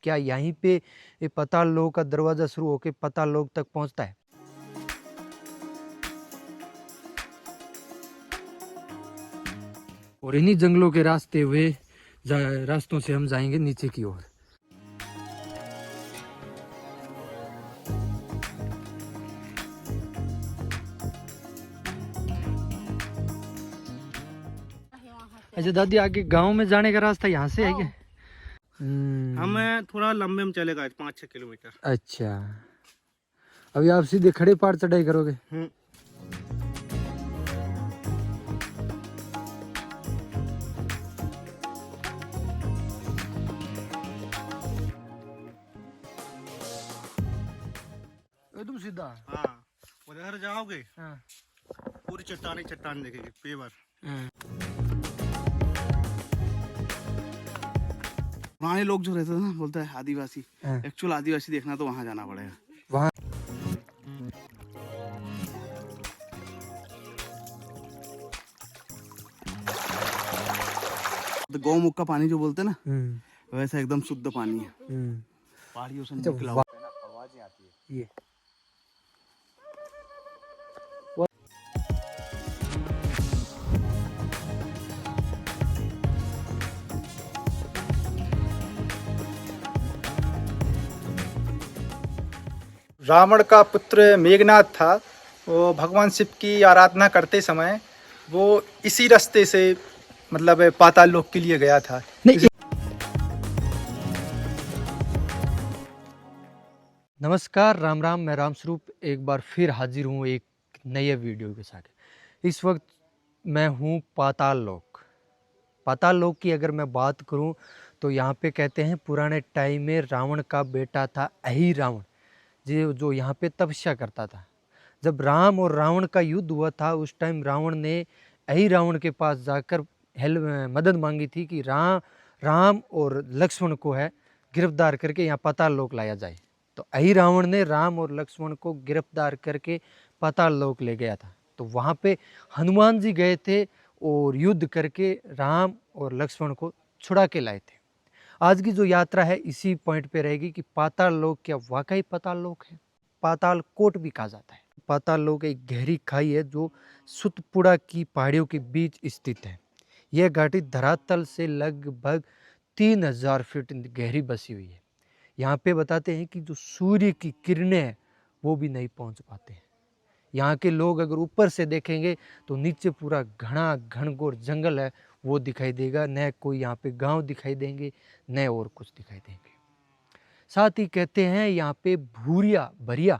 क्या यहीं पे ये पाताल लोक का दरवाज़ा शुरू होकर पाताल लोक तक पहुंचता है। और इन्हीं जंगलों के रास्तों से हम जाएंगे नीचे की ओर। अच्छा दादी, आगे गांव में जाने का रास्ता यहाँ से है क्या? हमें थोड़ा लंबे में चलेगा 5-6 किलोमीटर। अच्छा, अभी आप सीधे खड़े पहाड़ चढ़ाई करोगे? एकदम सीधा? हाँ, उधर जाओगे हाँ। पूरी चट्टान देखेगी पेवर। पुराने लोग जो रहते थे ना, बोलता है आदिवासी, एक्चुअल आदिवासी देखना तो वहाँ जाना पड़ेगा। वहाँ तो गौमुख का पानी जो बोलते हैं ना, वैसा एकदम शुद्ध पानी है। पहाड़ियों से निकला हुआ आवाजें आती है। ये रावण का पुत्र मेघनाथ था, वो भगवान शिव की आराधना करते समय वो इसी रास्ते से मतलब पाताल लोक के लिए गया था। नहीं। नमस्कार, राम राम, मैं राम स्वरूप एक बार फिर हाजिर हूँ एक नए वीडियो के साथ। इस वक्त मैं हूँ पाताल लोक। पाताल लोक की अगर मैं बात करूँ तो यहाँ पे कहते हैं पुराने टाइम में रावण का बेटा था अहि रावण, जो यहाँ पे तपस्या करता था। जब राम और रावण का युद्ध हुआ था उस टाइम रावण ने अहि रावण के पास जाकर मदद मांगी थी कि राम और लक्ष्मण को है गिरफ्तार करके यहाँ पाताल लोक लाया जाए। तो अहि रावण ने राम और लक्ष्मण को गिरफ्तार करके पाताल लोक ले गया था। तो वहाँ पे हनुमान जी गए थे और युद्ध करके राम और लक्ष्मण को छुड़ा के लाए थे। आज की जो यात्रा है इसी पॉइंट पे रहेगी कि पाताल लोक क्या वाकई पाताल लोक है। पाताल कोट भी कहा जाता है। पाताल लोक एक गहरी खाई है जो सतपुड़ा की पहाड़ियों के बीच स्थित है। यह घाटी धरातल से लगभग 3000 फीट गहरी बसी हुई है। यहाँ पे बताते हैं कि जो सूर्य की किरणें हैं वो भी नहीं पहुँच पाते हैं। यहाँ के लोग अगर ऊपर से देखेंगे तो नीचे पूरा घना घनघोर जंगल है वो दिखाई देगा, न कोई यहाँ पे गांव दिखाई देंगे न और कुछ दिखाई देंगे। साथ ही कहते हैं यहाँ पे भरिया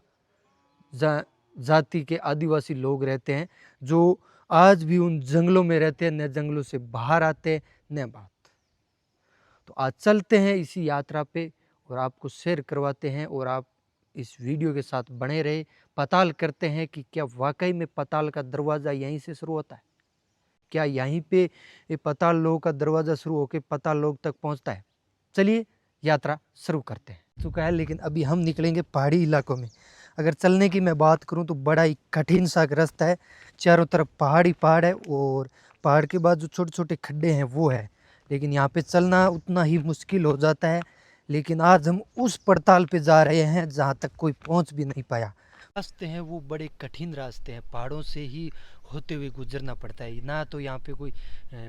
जाति के आदिवासी लोग रहते हैं जो आज भी उन जंगलों में रहते हैं, न जंगलों से बाहर आते हैं न बात। तो आज चलते हैं इसी यात्रा पे और आपको शेयर करवाते हैं और आप इस वीडियो के साथ बने रहे। पताल करते हैं कि क्या वाकई में पाताल का दरवाज़ा यहीं से शुरू होता है। क्या यहीं पे ये पाताल लोक का दरवाज़ा शुरू होकर पाताल लोक तक पहुंचता है। चलिए यात्रा शुरू करते हैं। चुका है लेकिन अभी हम निकलेंगे पहाड़ी इलाकों में। अगर चलने की मैं बात करूं तो बड़ा ही कठिन सा रास्ता है। चारों तरफ पहाड़ है और पहाड़ के बाद जो छोटे छोटे खड्डे हैं वो है, लेकिन यहाँ पे चलना उतना ही मुश्किल हो जाता है। लेकिन आज हम उस पड़ताल पे जा रहे हैं जहाँ तक कोई पहुँच भी नहीं पाया। रास्ते हैं वो बड़े कठिन रास्ते हैं, पहाड़ों से ही होते हुए गुजरना पड़ता है। ना तो यहाँ पे कोई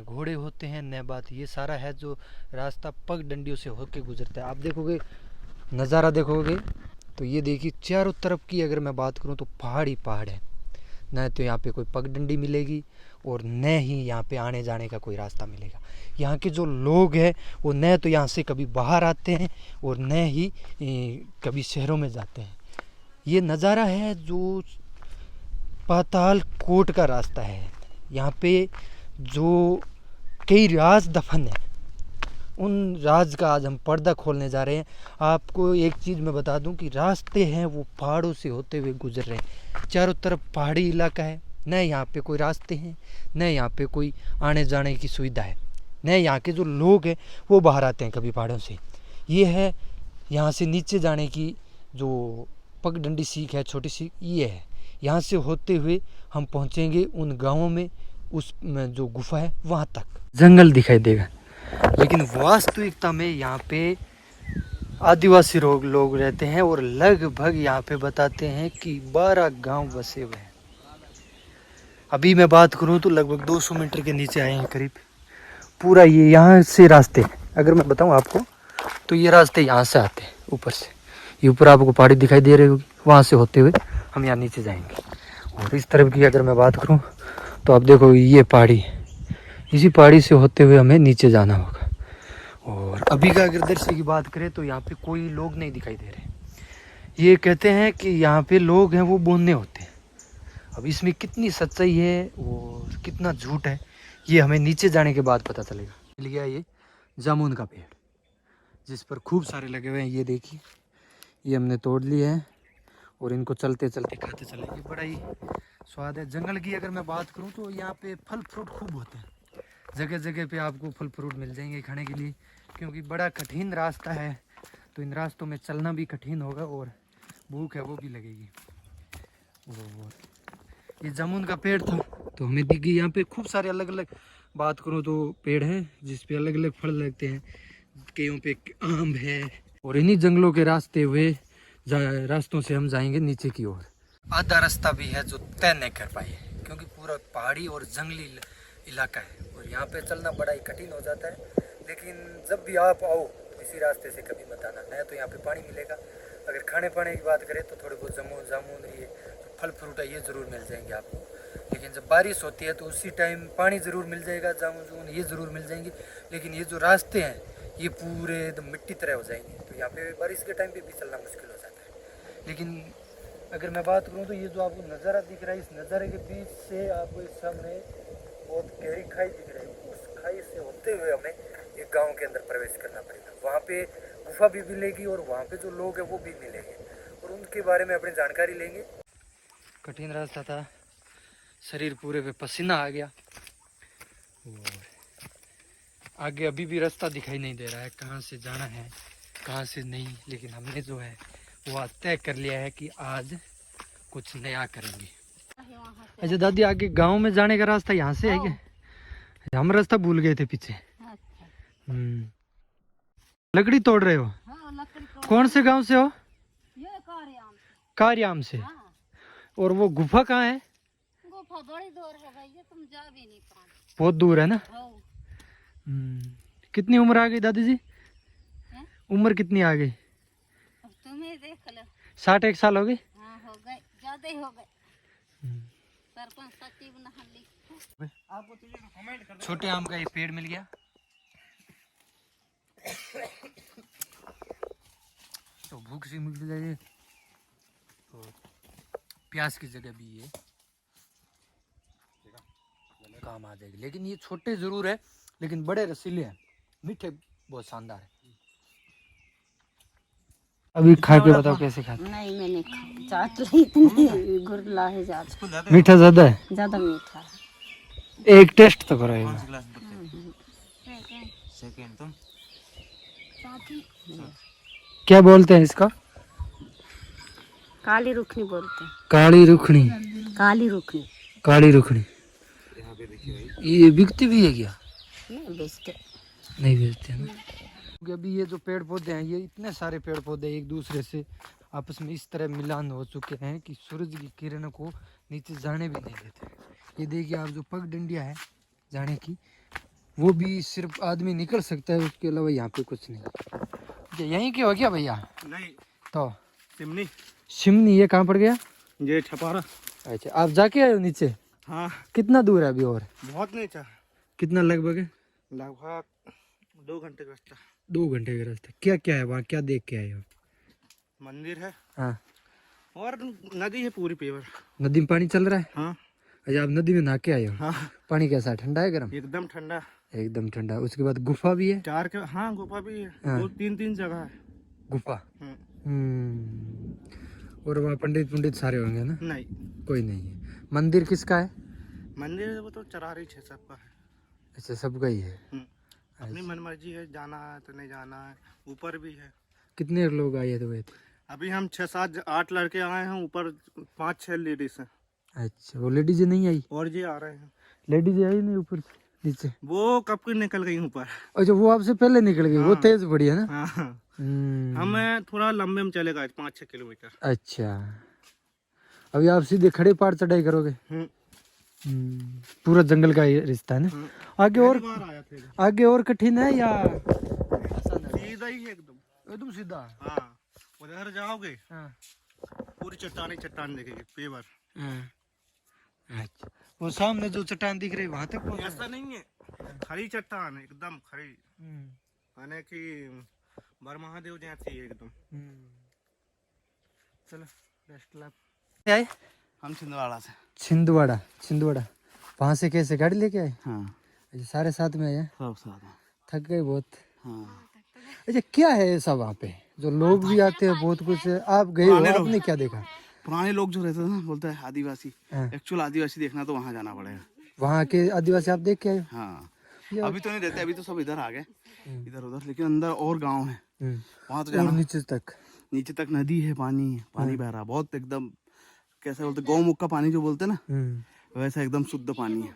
घोड़े होते हैं न बात, ये सारा है जो रास्ता पगडंडियों से होके गुजरता है। आप देखोगे नज़ारा देखोगे तो ये देखिए चारों तरफ की अगर मैं बात करूँ तो पहाड़ ही पहाड़ है। न तो यहाँ पे कोई पगडंडी मिलेगी और न ही यहाँ पे आने जाने का कोई रास्ता मिलेगा। यहाँ के जो लोग हैं वो न तो यहाँ से कभी बाहर आते हैं और न ही कभी शहरों में जाते हैं। ये नज़ारा है जो पाताल कोट का रास्ता है। यहाँ पे जो कई राज दफन है उन राज का आज हम पर्दा खोलने जा रहे हैं। आपको एक चीज़ मैं बता दूं कि रास्ते हैं वो पहाड़ों से होते हुए गुजर रहे हैं। चारों तरफ पहाड़ी इलाका है, न यहाँ पे कोई रास्ते हैं न यहाँ पे कोई आने जाने की सुविधा है, न यहाँ के जो लोग हैं वो बाहर आते हैं कभी पहाड़ों से। ये है यहाँ से नीचे जाने की जो पगडंडी सीख है, छोटी सी ये है। यहाँ से होते हुए हम पहुँचेंगे उन गाँवों में, उस जो गुफा है वहाँ तक। जंगल दिखाई देगा लेकिन वास्तविकता में यहाँ पे आदिवासी लोग रहते हैं और लगभग यहाँ पे बताते हैं कि 12 गांव बसे हुए हैं। अभी मैं बात करूँ तो लगभग 200 मीटर के नीचे आए हैं करीब। पूरा ये यहाँ से रास्ते, अगर मैं बताऊँ आपको तो ये रास्ते यहाँ से आते हैं ऊपर से। ये ऊपर आपको पहाड़ी दिखाई दे रही होगी, वहाँ से होते हुए हम यहाँ नीचे जाएंगे। और इस तरफ की अगर मैं बात करूँ तो आप देखो ये पहाड़ी, इसी पहाड़ी से होते हुए हमें नीचे जाना होगा। और अभी का अगर दृश्य की बात करें तो यहाँ पे कोई लोग नहीं दिखाई दे रहे। ये कहते हैं कि यहाँ पे लोग हैं वो बोलने होते हैं। अब इसमें कितनी सच्चाई है और कितना झूठ है ये हमें नीचे जाने के बाद पता चलेगा। मिल गया ये जामुन का पेड़ जिस पर खूब सारे लगे हुए हैं। ये देखिए, ये हमने तोड़ लिए हैं और इनको चलते चलते खाते चलेंगे। बड़ा ही स्वाद है। जंगल की अगर मैं बात करूँ तो यहाँ पे फल फ्रूट खूब होते हैं। जगह जगह पे आपको फल फ्रूट मिल जाएंगे खाने के लिए, क्योंकि बड़ा कठिन रास्ता है तो इन रास्तों में चलना भी कठिन होगा और भूख है वो भी लगेगी। और ये जामुन का पेड़ था तो हमें दिखी यहाँ पे खूब सारे अलग अलग बात करूँ तो पेड़ हैं जिस पे अलग अलग फल लगते हैं। कईयों पे आम है और इन्हीं जंगलों के रास्ते हुए रास्तों से हम जाएंगे नीचे की ओर। आधा रास्ता भी है जो तय नहीं कर पाए क्योंकि पूरा पहाड़ी और जंगली इलाका है और यहाँ पे चलना बड़ा ही कठिन हो जाता है। लेकिन जब भी आप आओ तो इसी रास्ते से कभी मत आना। नया तो यहाँ पे पानी मिलेगा। अगर खाने पाने की बात करें तो थोड़े बहुत जामुन ये जो फल फ्रूट है ये ज़रूर मिल जाएंगे आपको। लेकिन जब बारिश होती है तो उसी टाइम पानी ज़रूर मिल जाएगा, जामुन ये ज़रूर मिल जाएंगे। लेकिन ये जो रास्ते हैं ये पूरे एकदम मिट्टी तरह हो जाएंगे तो यहाँ पे बारिश के टाइम पे भी चलना मुश्किल हो जाता है। लेकिन अगर मैं बात करूँ तो ये जो आपको नज़ारा दिख रहा है, इस नज़ारे के बीच से आपको इस सामने बहुत गहरी खाई दिख रही है। उस खाई से होते हुए हमें एक गांव के अंदर प्रवेश करना पड़ेगा। वहाँ पे गुफा भी मिलेगी और वहाँ पे जो लोग हैं वो भी मिलेंगे और उनके बारे में अपनी जानकारी लेंगे। कठिन रास्ता था, शरीर पूरे पे पसीना आ गया और आगे अभी भी रास्ता दिखाई नहीं दे रहा है कहाँ से जाना है कहाँ से नहीं। लेकिन हमने जो है वो आज तय कर लिया है कि आज कुछ नया करेंगे। अच्छा दादी, आगे गांव में जाने का रास्ता यहाँ से है क्या? हम रास्ता भूल गए थे पीछे। लकड़ी तोड़ रहे हो? कौन से गांव से हो? कार्याम से। और वो गुफा कहाँ है? गुफा बड़ी दूर है भैया, तुम जा भी नहीं पाओगे। बहुत दूर है ना? कितनी उम्र आ गई दादी जी? उम्र कितनी आ गई? अब तुम्हें देख लो। 61 साल हो गए? हाँ हो गए, ज्यादा ही हो गए। सरपंच सचिव नहली। छोटे आम का ये पेड़ मिल गया तो भूख से मिल जाएगी तो प्याज की जगह भी ये काम आ जाएगी। लेकिन ये छोटे जरूर है लेकिन बड़े रसीले हैं, मीठे बहुत शानदार है। अभी खा के बताओ कैसे खाते? नहीं मैंने खाई, चाट ली इतनी गुरला है ज्यादा। मीठा ज्यादा है? ज्यादा मीठा है। एक टेस्ट तो करो एक बार। क्या बोलते हैं इसका? काली रुखनी बोलते हैं। काली रुखनी? काली रुखनी। काली रुखनी। ये बिकती भी है क्या? नहीं बेचते। नहीं बेचते हैं ना। क्योंकि अभी ये जो पेड़ पौधे हैं ये इतने सारे पेड़ पौधे एक दूसरे से आपस में इस तरह मिलान हो चुके हैं कि सूरज की किरणों को नीचे जाने भी नहीं देते। ये देखिए आप जो पगडंडियाँ है जाने की वो भी सिर्फ आदमी निकल सकता है, उसके अलावा यहाँ पे कुछ नहीं। यहीं के हो क्या भैया? नहीं तो सिमनी। सिमनी ये कहाँ पड़ गया? ये छपारा। अच्छा, आप जाके आए हो नीचे? हाँ। कितना दूर है अभी और? बहुत नहीं चाह। कितना लगभग है? लगभग 2 घंटे का रास्ता। 2 घंटे का रास्ता। क्या क्या है वहाँ, क्या देख के आए हो? मंदिर है। हाँ। और नदी है पूरी पेवर। नदी में पानी चल रहा है? हाँ। अच्छा, आप नदी में नहा के आए हो? हाँ। पानी कैसा है, ठंडा है गर्म? एकदम ठंडा। एकदम ठंडा। उसके बाद गुफा भी है? 4 के। हाँ गुफा भी है। हाँ। 2-3 जगह है गुफा। और वहाँ पंडित सारे होंगे ना? नहीं कोई नहीं है। मंदिर किसका है? मंदिर वो तो चरारी है, सबका है। अच्छा, सबका ही है। अपनी मनमर्जी है, जाना है तो नहीं जाना है। ऊपर भी है। कितने लोग आए थे? अभी हम 6-7-8 लड़के आए हैं, ऊपर 5-6 लेडीज हैं। अच्छा, वो लेडीज नहीं आई? और ये आ रहे हैं। लेडीज आई नहीं ऊपर नीचे? वो कब की निकल गई ऊपर। अच्छा, वो आपसे पहले निकल गई। वो हाँ। तेज बड़ी है ना? हाँ। हमें थोड़ा लंबे में चलेगा 5-6 किलोमीटर। अच्छा, अभी आप सीधे खड़े पहाड़ चढ़ाई करोगे? पूरा जंगल का ये रिश्ता है ना। आगे और आया थे आगे और कठिन है या सीधा ही है एकदम। एकदम सीधा? हाँ, उधर जाओगे हाँ। पूरी चट्टान ही चट्टान दिखेगी पेवर। अच्छा, वो सामने जो चट्टान दिख रही है वहां तक पहुंचना ऐसा नहीं है, खड़ी चट्टान एकदम खड़ी, है? माने कि बर महादेव जैसी है एकदम। चलो, बेस्ट लक। आए हम छिंदवाड़ा से। छिंदवाड़ा वहां से कैसे गाड़ी लेके आए? हाँ, अच्छा, सारे साथ में आए? सब साथ हैं। थक गए बहुत? हाँ, अच्छा, क्या है ऐसा वहाँ पे जो लोग भी आते हैं बहुत कुछ है? आप गए हो, आपने क्या देखा? पुराने लोग जो रहते थे ना, बोलते हैं आदिवासी। हाँ। एक्चुअल आदिवासी देखना तो वहाँ जाना पड़ेगा। वहाँ के आदिवासी आप देख के आए? हाँ, या- अभी तो नहीं रहते, अभी तो सब इधर आ गए, इधर उधर, लेकिन अंदर और गांव है, वहाँ तो और जाना। नीचे तक नदी है, पानी बह रहा बहुत, एकदम कैसे बोलते, गौमुख का पानी जो बोलते ना, वैसा एकदम शुद्ध पानी है,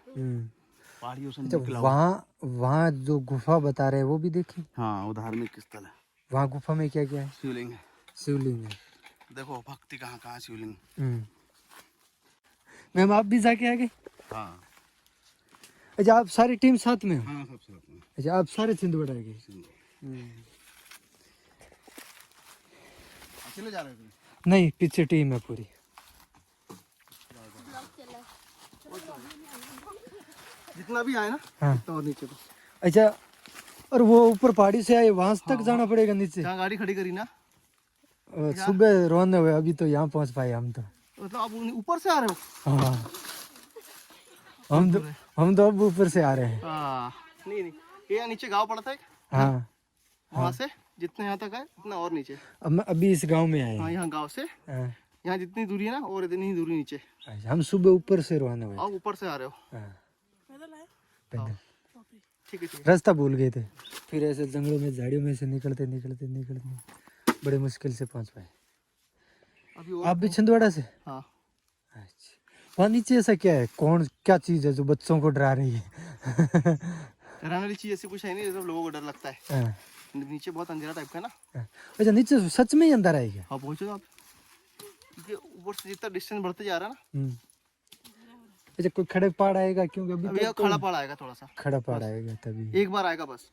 पहाड़ियों से निकला हुआ। वहाँ जो गुफा बता रहे हैं वो भी देखी? हाँ, वो धार्मिक स्थल है। वहाँ गुफा में क्या क्या है? शिवलिंग है, शिवलिंग है। देखो भक्ति कहाँ कहाँ शिवलिंग। मैम, आप भी जाके आ गए? हाँ, अच्छा, आप सारी टीम साथ में हो? हाँ, सब साथ में। अच्छा, आप सारे छिंदवाड़ा गए? अकेले जा रहे थे? नहीं, पीछे टीम है पूरी। जितना भी आए ना, हाँ। तो और नीचे तो अच्छा, और वो ऊपर पहाड़ी से आए वहां तक जाना पड़ेगा नीचे? जहाँ गाड़ी खड़ी करी ना, सुबह रवाना हुए, अभी तो यहाँ पहुंच पाए हम तो। मतलब आप ऊपर से आ रहे हो? हाँ, हम तो अब ऊपर से आ रहे हैं। हाँ, नहीं ये यहाँ नीचे गांव पड़ता है। हाँ, वहाँ से जितने यहाँ तक है उतना और नीचे। अभी इस गांव में आए हाँ, हैं। यहाँ गांव से हाँ। यहाँ जितनी दूरी है ना, और इतनी ही दूरी नीचे। अच्छा, हम सुबह ऊपर से रवाना हुए। आप ऊपर से आ रहे हो? हाँ, पैदल। ठीक है, ठीक है। रास्ता भूल गए थे, फिर ऐसे जंगलों में झाड़ियों में से निकलते बड़े मुश्किल से पहुंच पाए। अभी आप भी छिंदवाड़ा से? हाँ, अच्छा, वहाँ नीचे ऐसा क्या है? क्या चीज है जो बच्चों को डरा रही है? डराने वाली चीज ऐसी कुछ है नहीं, सब लोगों को डर लगता है। हाँ, नीचे बहुत अंधेरा टाइप का है ना। हाँ। अच्छा, नीचे सच में ही अंदर आएगा? हाँ, पहुँचो आप, क्योंकि ऊपर से जितना डिस्टेंस बढ़ते जा रहा है ना। अच्छा, कोई खड़े पहाड़ आएगा? क्योंकि अभी अभी खड़ा पहाड़ आएगा, थोड़ा सा खड़ा पहाड़ आएगा तभी। एक बार आएगा बस।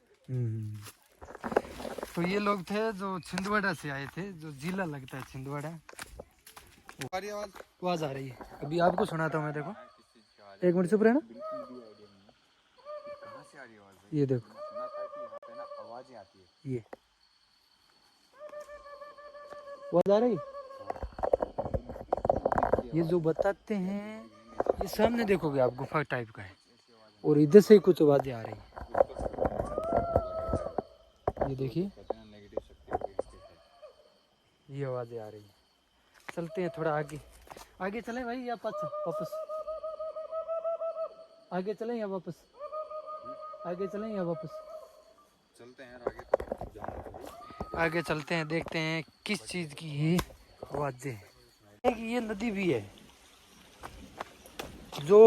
तो ये लोग थे जो छिंदवाड़ा से आए थे, जो जिला लगता है छिंदवाड़ा। आवाज आ रही है, अभी आपको सुनाता हूँ मैं। देखो, एक मिनट चुप रहना। ये देखो, ये आवाज आ रही है। ये जो बताते हैं, ये सामने देखोगे आप, गुफा टाइप का है, और इधर से कुछ आवाजें आ रही है। ये देखिए, ये आवाजें आ रही है। चलते हैं थोड़ा आगे चलें भाई, या वापस आगे चलें या वापस? चलते हैं आगे चलते हैं, देखते हैं किस चीज की ये आवाजें हैं। ये नदी भी है जो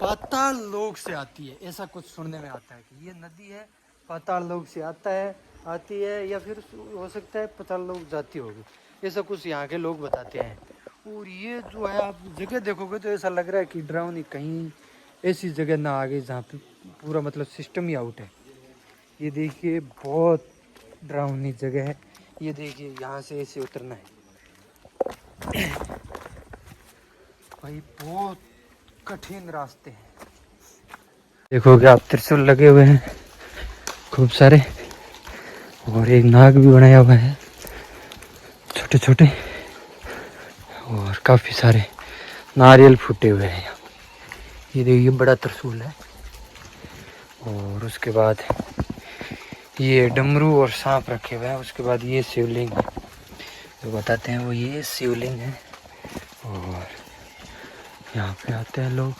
पाताल लोक से आती है, ऐसा कुछ सुनने में आता है कि ये नदी है, पाताल लोक से आती है, या फिर हो सकता है पाताल लोक जाती होगी, ऐसा कुछ यहाँ के लोग बताते हैं। और ये जो है, आप जगह देखोगे तो ऐसा लग रहा है कि डरावनी कहीं ऐसी जगह ना आ गई जहाँ पे पूरा मतलब सिस्टम ही आउट है। ये देखिए, बहुत डरावनी जगह है। ये देखिए, यहाँ से ऐसे उतरना है भाई, बहुत कठिन रास्ते हैं। देखोगे आप, त्रिशूल लगे हुए हैं खूब सारे, और एक नाग भी बनाया हुआ है छोटे छोटे, और काफी सारे नारियल फूटे हुए हैं। ये देखिए, बड़ा त्रिशूल है, और उसके बाद ये डमरू और सांप रखे हुए हैं। उसके बाद ये शिवलिंग जो बताते हैं, वो ये शिवलिंग है, और यहाँ पे आते हैं लोग।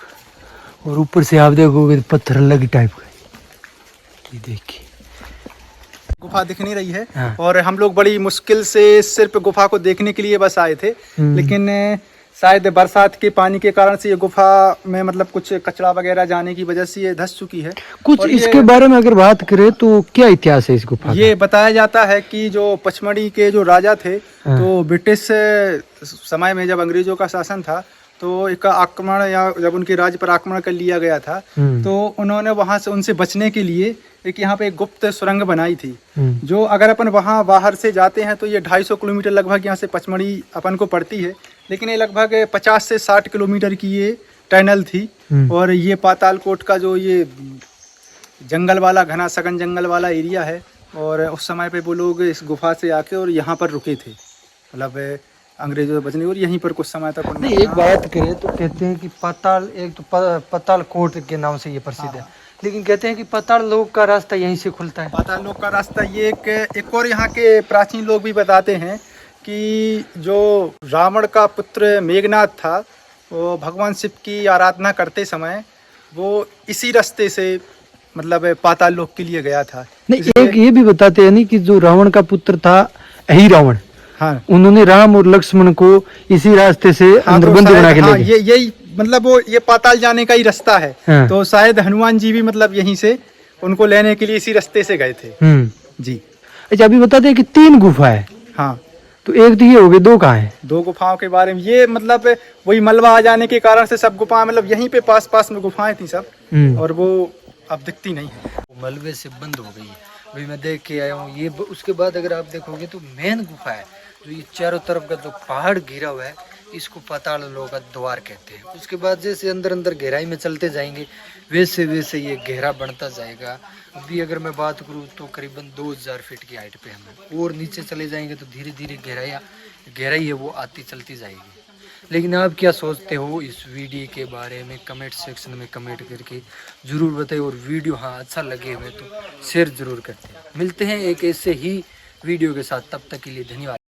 और ऊपर से आप देखोगे पत्थर अलग टाइप का, ये देखिए, गुफा दिख नहीं रही है। हाँ। और हम लोग बड़ी मुश्किल से सिर्फ गुफा को देखने के लिए बस आए थे, लेकिन शायद बरसात के पानी के कारण से ये गुफा में मतलब कुछ कचरा वगैरह जाने की वजह से ये धंस चुकी है। कुछ और इसके बारे में अगर बात करें तो क्या इतिहास है इस गुफा का? ये बताया जाता है कि जो पचमढ़ी के जो राजा थे, तो ब्रिटिश समय में जब अंग्रेजों का शासन था, तो एक आक्रमण या जब उनके राज्य पर आक्रमण कर लिया गया था, तो उन्होंने वहां से उनसे बचने के लिए एक यहाँ पे एक गुप्त सुरंग बनाई थी। जो अगर अपन वहां बाहर से जाते हैं तो ये 250 किलोमीटर लगभग यहाँ से पचमढ़ी अपन को पड़ती है, लेकिन ये लगभग 50 से 60 किलोमीटर की ये टनल थी। और ये पातालकोट का जो ये जंगल वाला घना सघन जंगल वाला एरिया है, और उस समय पे वो लोग इस गुफा से आके और यहाँ पर रुके थे, मतलब अंग्रेजों से बचने, और यहीं पर कुछ समय तक नहीं, एक बात करें तो कहते हैं कि पाताल, एक तो पाताल कोट के नाम से ये प्रसिद्ध है, लेकिन कहते हैं कि पाताल लोक का रास्ता यहीं से खुलता है। पाताल लोक का रास्ता ये एक और यहाँ के प्राचीन लोग भी बताते हैं कि जो रावण का पुत्र मेघनाथ था, वो भगवान शिव की आराधना करते समय वो इसी रास्ते से मतलब पाताल लोक के लिए गया था। नहीं, एक ये भी बताते हैं नहीं कि जो रावण का पुत्र था अहि रावण, हाँ, उन्होंने राम और लक्ष्मण को इसी रास्ते से अंदर तो बंदी बना के ले हाँ, गए। यही मतलब वो ये पाताल जाने का ही रास्ता है। हाँ। तो शायद हनुमान जी भी मतलब यहीं से उनको लेने के लिए इसी रास्ते से गए थे। जी। अच्छा, अभी बताते हैं कि 3 गुफा है। हाँ, तो एक तो ये हो गई, 2 कहाँ है? 2 गुफाओं के बारे में ये मतलब वही मलबा आ जाने के कारण से सब गुफा मतलब यहीं पे पास में गुफाएं थी सब, और वो अब दिखती नहीं है, मलबे से बंद हो गई है। अभी मैं देख के आया हूँ ये। उसके बाद अगर आप देखोगे तो मेन गुफा है, जो ये चारों तरफ का जो पहाड़ घिरा हुआ है, इसको पाताल लोक का द्वार कहते हैं। उसके बाद जैसे अंदर अंदर गहराई में चलते जाएंगे, वैसे वैसे ये गहरा बढ़ता जाएगा। अभी अगर मैं बात करूँ तो करीबन 2000 फीट की हाइट पे हमें, और नीचे चले जाएंगे तो धीरे धीरे गहराई है वो आती चलती जाएगी। लेकिन आप क्या सोचते हो इस वीडियो के बारे में? कमेंट सेक्शन में कमेंट करके ज़रूर बताइए, और वीडियो हाँ अच्छा लगे हुए तो शेयर ज़रूर करते हैं। मिलते हैं एक ऐसे ही वीडियो के साथ, तब तक के लिए धन्यवाद।